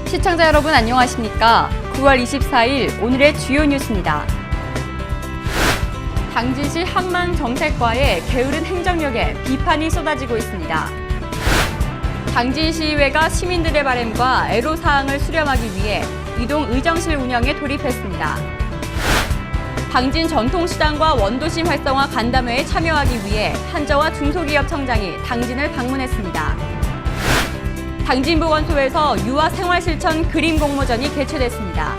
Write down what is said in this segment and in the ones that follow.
시청자 여러분 안녕하십니까? 9월 24일 오늘의 주요 뉴스입니다. 당진시 항만정책과의 게으른 행정력에 비판이 쏟아지고 있습니다. 당진시의회가 시민들의 바램과 애로사항을 수렴하기 위해 이동 의정실 운영에 돌입했습니다. 당진 전통시장과 원도심 활성화 간담회에 참여하기 위해 한저와 중소기업청장이 당진을 방문했습니다. 당진보건소에서 유아 생활실천 그림 공모전이 개최됐습니다.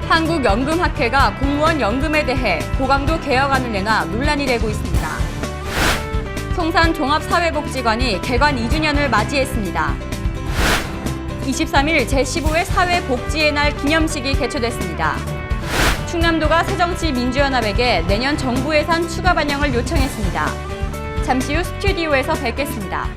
한국연금학회가 공무원 연금에 대해 고강도 개혁안을 내놔 논란이 되고 있습니다. 송산 종합사회복지관이 개관 2주년을 맞이했습니다. 23일 제15회 사회복지의 날 기념식이 개최됐습니다. 충남도가 새정치민주연합에게 내년 정부 예산 추가 반영을 요청했습니다. 잠시 후 스튜디오에서 뵙겠습니다.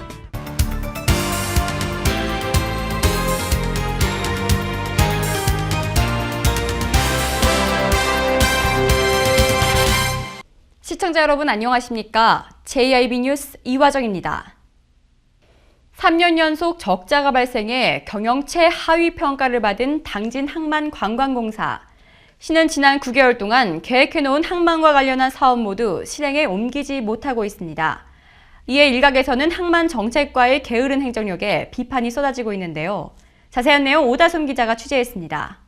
시청자 여러분 안녕하십니까? JIB 뉴스 이화정입니다. 3년 연속 적자가 발생해 경영 최하위 평가를 받은 당진 항만관광공사. 시는 지난 9개월 동안 계획해놓은 항만과 관련한 사업 모두 실행에 옮기지 못하고 있습니다. 이에 일각에서는 항만정책과의 게으른 행정력에 비판이 쏟아지고 있는데요. 자세한 내용 오다솜 기자가 취재했습니다.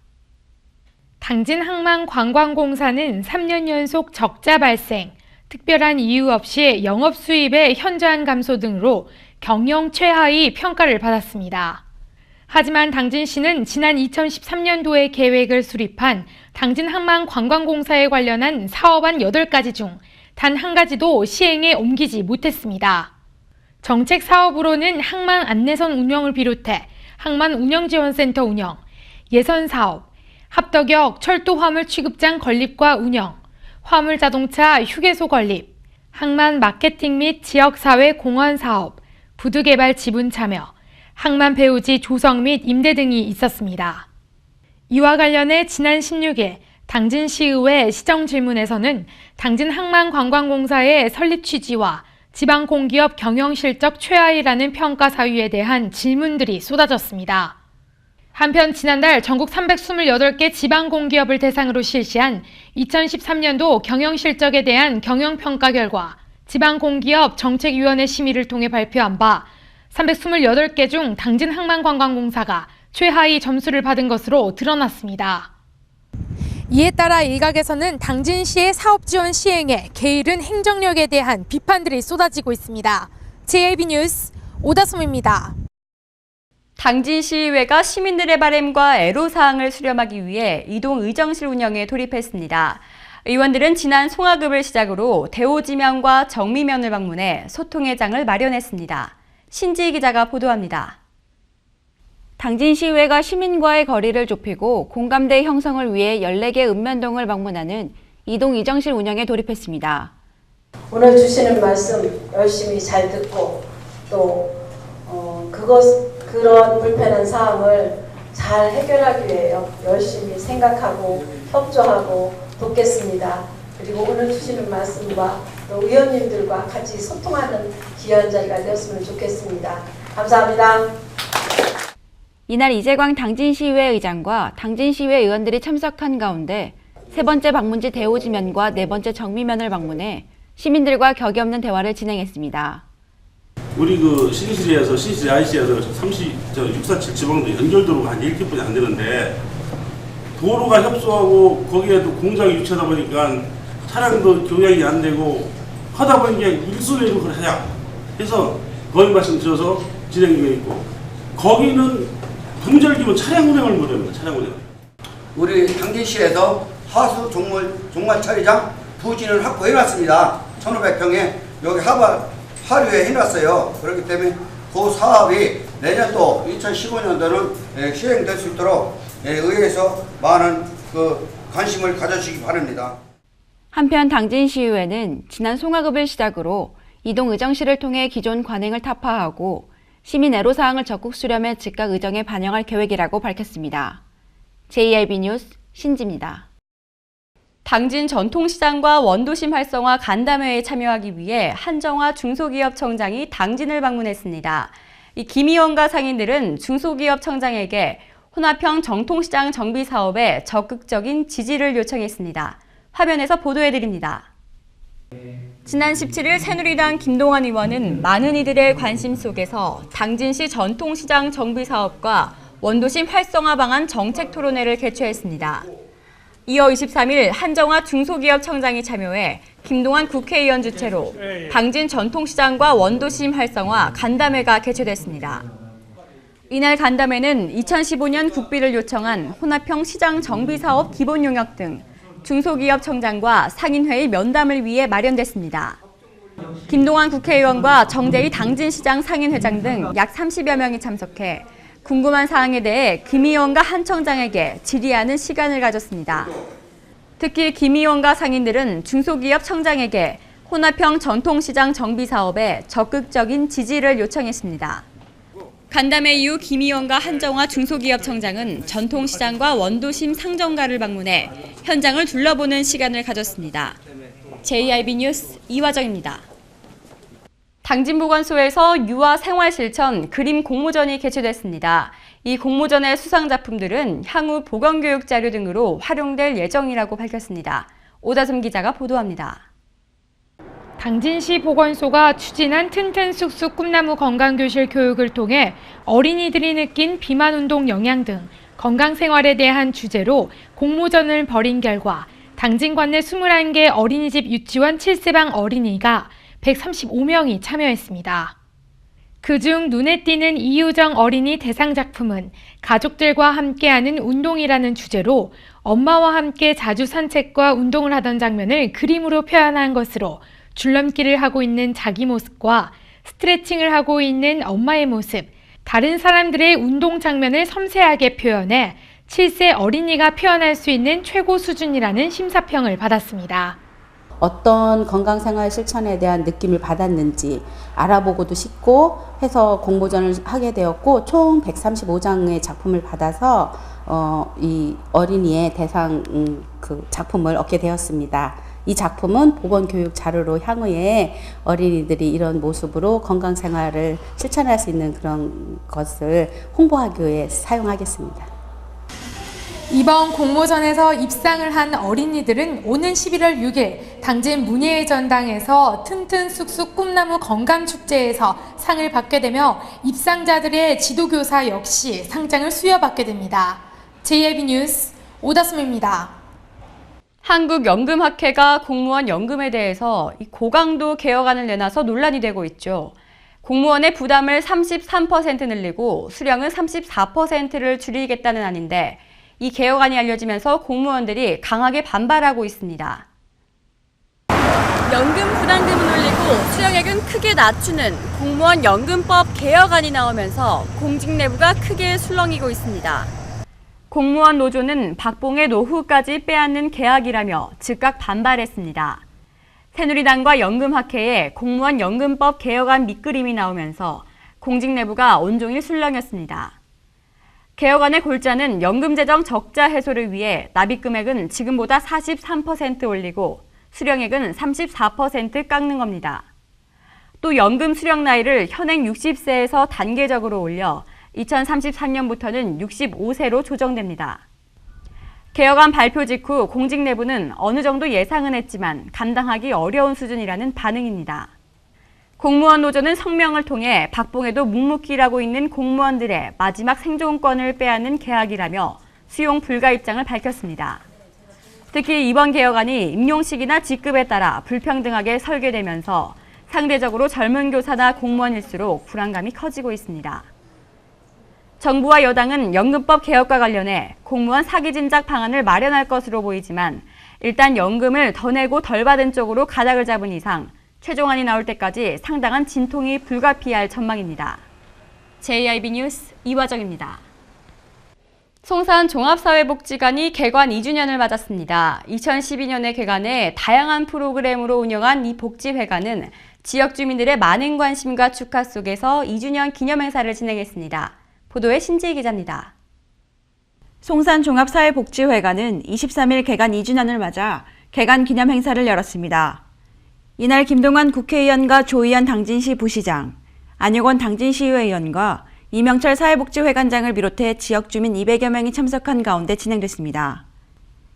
당진 항만관광공사는 3년 연속 적자 발생, 특별한 이유 없이 영업 수입의 현저한 감소 등으로 경영 최하위 평가를 받았습니다. 하지만 당진시는 지난 2013년도에 계획을 수립한 당진 항만관광공사에 관련한 사업안 8가지 중 단 한 가지도 시행에 옮기지 못했습니다. 정책 사업으로는 항만 안내선 운영을 비롯해 항만 운영지원센터 운영, 예선사업, 합덕역 철도 화물 취급장 건립과 운영, 화물 자동차 휴게소 건립, 항만 마케팅 및 지역사회 공헌 사업, 부두개발 지분 참여, 항만 배우지 조성 및 임대 등이 있었습니다. 이와 관련해 지난 16일 당진시의회 시정질문에서는 당진 항만관광공사의 설립 취지와 지방공기업 경영실적 최하위라는 평가 사유에 대한 질문들이 쏟아졌습니다. 한편 지난달 전국 328개 지방공기업을 대상으로 실시한 2013년도 경영실적에 대한 경영평가 결과 지방공기업 정책위원회 심의를 통해 발표한 바 328개 중 당진 항만관광공사가 최하위 점수를 받은 것으로 드러났습니다. 이에 따라 일각에서는 당진시의 사업지원 시행에 게으른 행정력에 대한 비판들이 쏟아지고 있습니다. JIB 뉴스 오다솜입니다. 당진시의회가 시민들의 바램과 애로사항을 수렴하기 위해 이동 의정실 운영에 돌입했습니다. 의원들은 지난 송화급을 시작으로 대오지면과 정미면을 방문해 소통의 장을 마련했습니다. 신지희 기자가 보도합니다. 당진시의회가 시민과의 거리를 좁히고 공감대 형성을 위해 14개 읍면동을 방문하는 이동 의정실 운영에 돌입했습니다. 오늘 주시는 말씀 열심히 잘 듣고 또 그런 불편한 사항을 잘 해결하기 위해 열심히 생각하고 협조하고 돕겠습니다. 그리고 오늘 주시는 말씀과 또 의원님들과 같이 소통하는 귀한 자리가 되었으면 좋겠습니다. 감사합니다. 이날 이재광 당진시의회 의장과 당진시의회 의원들이 참석한 가운데 세 번째 방문지 대오지면과 네 번째 정미면을 방문해 시민들과 격이 없는 대화를 진행했습니다. 우리 신시리에서 신시리 IC에서 647 지방도 연결도로가 한 1km뿐이 안 되는데 도로가 협소하고 거기에도 공장이 유치하다 보니까 차량도 경량이 안 되고 하다 보니까 일손으로 그걸 하자 해서 거의 말씀드려서 진행 중에 있고 거기는 동절기면 차량 운행을 못합니다. 차량 운행을. 우리 당진시에서 하수 종말 처리장 부지를 확보해놨습니다. 1,500평에 여기 하류에 해놨어요. 그렇기 때문에 그 사업이 내년도 2015년도는 시행될 수 있도록 의회에서 많은 관심을 가져주시기 바랍니다. 한편 당진시의회는 지난 송화급을 시작으로 이동 의정실을 통해 기존 관행을 타파하고 시민 애로사항을 적극 수렴해 즉각 의정에 반영할 계획이라고 밝혔습니다. JIB 뉴스 신지입니다. 당진 전통시장과 원도심 활성화 간담회에 참여하기 위해 한정화 중소기업청장이 당진을 방문했습니다. 이 김 의원과 상인들은 중소기업청장에게 혼합형 정통시장 정비 사업에 적극적인 지지를 요청했습니다. 화면에서 보도해드립니다. 지난 17일 새누리당 김동완 의원은 많은 이들의 관심 속에서 당진시 전통시장 정비 사업과 원도심 활성화 방안 정책 토론회를 개최했습니다. 이어 23일 한정화 중소기업청장이 참여해 김동완 국회의원 주최로 당진 전통시장과 원도심 활성화 간담회가 개최됐습니다. 이날 간담회는 2015년 국비를 요청한 혼합형 시장 정비사업 기본용역 등 중소기업청장과 상인회의 면담을 위해 마련됐습니다. 김동완 국회의원과 정재희 당진시장 상인회장 등 약 30여 명이 참석해 궁금한 사항에 대해 김 의원과 한 청장에게 질의하는 시간을 가졌습니다. 특히 김 의원과 상인들은 중소기업 청장에게 혼합형 전통시장 정비 사업에 적극적인 지지를 요청했습니다. 간담회 이후 김 의원과 한정화 중소기업 청장은 전통시장과 원도심 상점가를 방문해 현장을 둘러보는 시간을 가졌습니다. JIB 뉴스 이화정입니다. 당진보건소에서 유아 생활실천 그림 공모전이 개최됐습니다. 이 공모전의 수상작품들은 향후 보건교육 자료 등으로 활용될 예정이라고 밝혔습니다. 오다솜 기자가 보도합니다. 당진시 보건소가 추진한 튼튼 쑥쑥 꿈나무 건강교실 교육을 통해 어린이들이 느낀 비만운동 영양 등 건강생활에 대한 주제로 공모전을 벌인 결과 당진 관내 21개 어린이집 유치원 7세방 어린이가 135명이 참여했습니다. 그중 눈에 띄는 이유정 어린이 대상 작품은 가족들과 함께하는 운동이라는 주제로 엄마와 함께 자주 산책과 운동을 하던 장면을 그림으로 표현한 것으로 줄넘기를 하고 있는 자기 모습과 스트레칭을 하고 있는 엄마의 모습, 다른 사람들의 운동 장면을 섬세하게 표현해 7세 어린이가 표현할 수 있는 최고 수준이라는 심사평을 받았습니다. 어떤 건강생활 실천에 대한 느낌을 받았는지 알아보고도 싶고 해서 공모전을 하게 되었고 총 135장의 작품을 받아서 이 어린이의 대상 그 작품을 얻게 되었습니다. 이 작품은 보건교육 자료로 향후에 어린이들이 이런 모습으로 건강생활을 실천할 수 있는 그런 것을 홍보하기 위해 사용하겠습니다. 이번 공모전에서 입상을 한 어린이들은 오는 11월 6일 당진 문예의 전당에서 튼튼 쑥쑥 꿈나무 건강축제에서 상을 받게 되며 입상자들의 지도교사 역시 상장을 수여받게 됩니다. JIB 뉴스 오다솜입니다. 한국연금학회가 공무원 연금에 대해서 고강도 개혁안을 내놔서 논란이 되고 있죠. 공무원의 부담을 33% 늘리고 수령은 34%를 줄이겠다는 안인데 이 개혁안이 알려지면서 공무원들이 강하게 반발하고 있습니다. 연금 부담금을 올리고 수령액은 크게 낮추는 공무원 연금법 개혁안이 나오면서 공직 내부가 크게 술렁이고 있습니다. 공무원 노조는 박봉의 노후까지 빼앗는 계약이라며 즉각 반발했습니다. 새누리당과 연금학회에 공무원 연금법 개혁안 밑그림이 나오면서 공직 내부가 온종일 술렁였습니다. 개혁안의 골자는 연금재정 적자 해소를 위해 납입금액은 지금보다 43% 올리고 수령액은 34% 깎는 겁니다. 또 연금 수령 나이를 현행 60세에서 단계적으로 올려 2033년부터는 65세로 조정됩니다. 개혁안 발표 직후 공직 내부는 어느 정도 예상은 했지만 감당하기 어려운 수준이라는 반응입니다. 공무원 노조는 성명을 통해 박봉에도 묵묵히라고 있는 공무원들의 마지막 생존권을 빼앗는 계약이라며 수용 불가 입장을 밝혔습니다. 특히 이번 개혁안이 임용식이나 직급에 따라 불평등하게 설계되면서 상대적으로 젊은 교사나 공무원일수록 불안감이 커지고 있습니다. 정부와 여당은 연금법 개혁과 관련해 공무원 사기 진작 방안을 마련할 것으로 보이지만 일단 연금을 더 내고 덜 받은 쪽으로 가닥을 잡은 이상 최종안이 나올 때까지 상당한 진통이 불가피할 전망입니다. JIB 뉴스 이화정입니다. 송산 종합사회복지관이 개관 2주년을 맞았습니다. 2012년에 개관해 다양한 프로그램으로 운영한 이 복지회관은 지역 주민들의 많은 관심과 축하 속에서 2주년 기념행사를 진행했습니다. 보도에 신지희 기자입니다. 송산 종합사회복지회관은 23일 개관 2주년을 맞아 개관 기념 행사를 열었습니다. 이날 김동완 국회의원과 조희연 당진시 부시장, 안효권 당진시의회의원과 이명철 사회복지회관장을 비롯해 지역 주민 200여 명이 참석한 가운데 진행됐습니다.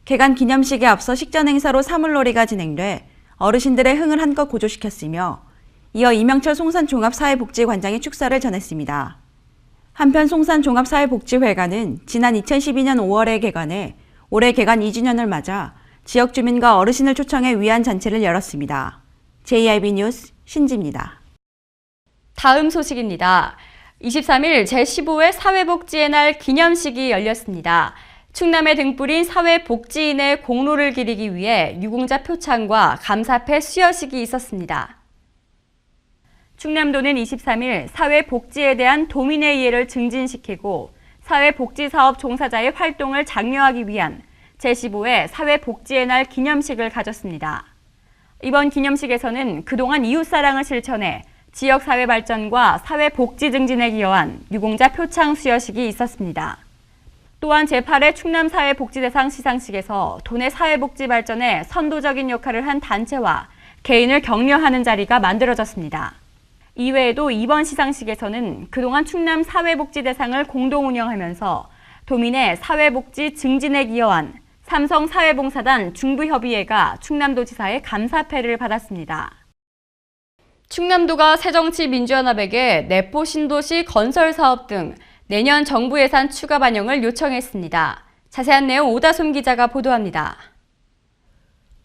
개관 기념식에 앞서 식전 행사로 사물놀이가 진행돼 어르신들의 흥을 한껏 고조시켰으며 이어 이명철 송산종합사회복지관장이 축사를 전했습니다. 한편 송산종합사회복지회관은 지난 2012년 5월에 개관해 올해 개관 2주년을 맞아 지역 주민과 어르신을 초청해 위안 잔치를 열었습니다. JIB 뉴스 신지입니다. 다음 소식입니다. 23일 제15회 사회복지의 날 기념식이 열렸습니다. 충남의 등불인 사회복지인의 공로를 기리기 위해 유공자 표창과 감사패 수여식이 있었습니다. 충남도는 23일 사회복지에 대한 도민의 이해를 증진시키고 사회복지사업 종사자의 활동을 장려하기 위한 제15회 사회복지의 날 기념식을 가졌습니다. 이번 기념식에서는 그동안 이웃사랑을 실천해 지역사회 발전과 사회복지 증진에 기여한 유공자 표창 수여식이 있었습니다. 또한 제8회 충남사회복지대상 시상식에서 도내 사회복지 발전에 선도적인 역할을 한 단체와 개인을 격려하는 자리가 만들어졌습니다. 이외에도 이번 시상식에서는 그동안 충남 사회복지대상을 공동 운영하면서 도민의 사회복지 증진에 기여한 삼성사회봉사단 중부협의회가 충남도지사의 감사패를 받았습니다. 충남도가 새정치민주연합에게 내포 신도시 건설 사업 등 내년 정부 예산 추가 반영을 요청했습니다. 자세한 내용 오다솜 기자가 보도합니다.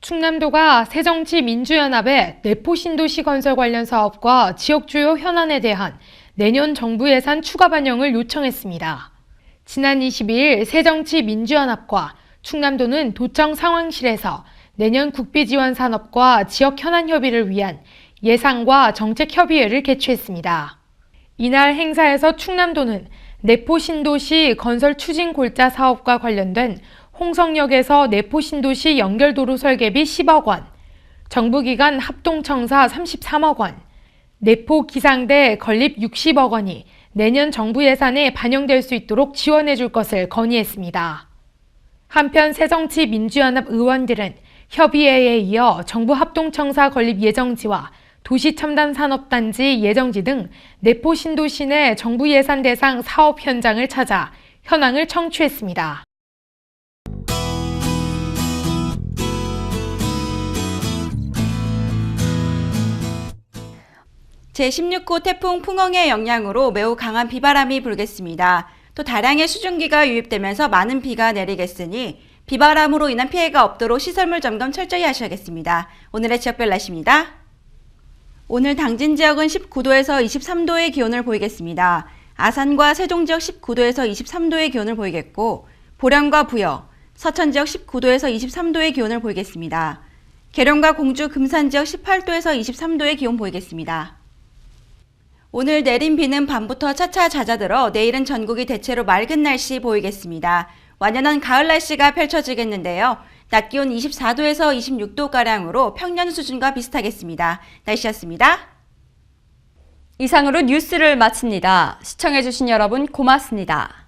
충남도가 새정치민주연합에 내포 신도시 건설 관련 사업과 지역 주요 현안에 대한 내년 정부 예산 추가 반영을 요청했습니다. 지난 22일 새정치민주연합과 충남도는 도청 상황실에서 내년 국비지원 산업과 지역 현안 협의를 위한 예산과 정책협의회를 개최했습니다. 이날 행사에서 충남도는 내포 신도시 건설 추진 골자 사업과 관련된 홍성역에서 내포 신도시 연결도로 설계비 10억 원, 정부기관 합동청사 33억 원, 내포 기상대 건립 60억 원이 내년 정부 예산에 반영될 수 있도록 지원해 줄 것을 건의했습니다. 한편 새정치민주연합 의원들은 협의회에 이어 정부 합동청사 건립 예정지와 도시첨단산업단지 예정지 등 내포 신도시 내 정부 예산 대상 사업 현장을 찾아 현황을 청취했습니다. 제16호 태풍 풍엉의 영향으로 매우 강한 비바람이 불겠습니다. 또 다량의 수증기가 유입되면서 많은 비가 내리겠으니 비바람으로 인한 피해가 없도록 시설물 점검 철저히 하셔야겠습니다. 오늘의 지역별 날씨입니다. 오늘 당진 지역은 19도에서 23도의 기온을 보이겠습니다. 아산과 세종 지역 19도에서 23도의 기온을 보이겠고 보령과 부여, 서천 지역 19도에서 23도의 기온을 보이겠습니다. 계룡과 공주, 금산 지역 18도에서 23도의 기온 보이겠습니다. 오늘 내린 비는 밤부터 차차 잦아들어 내일은 전국이 대체로 맑은 날씨 보이겠습니다. 완연한 가을 날씨가 펼쳐지겠는데요. 낮 기온 24도에서 26도가량으로 평년 수준과 비슷하겠습니다. 날씨였습니다. 이상으로 뉴스를 마칩니다. 시청해주신 여러분 고맙습니다.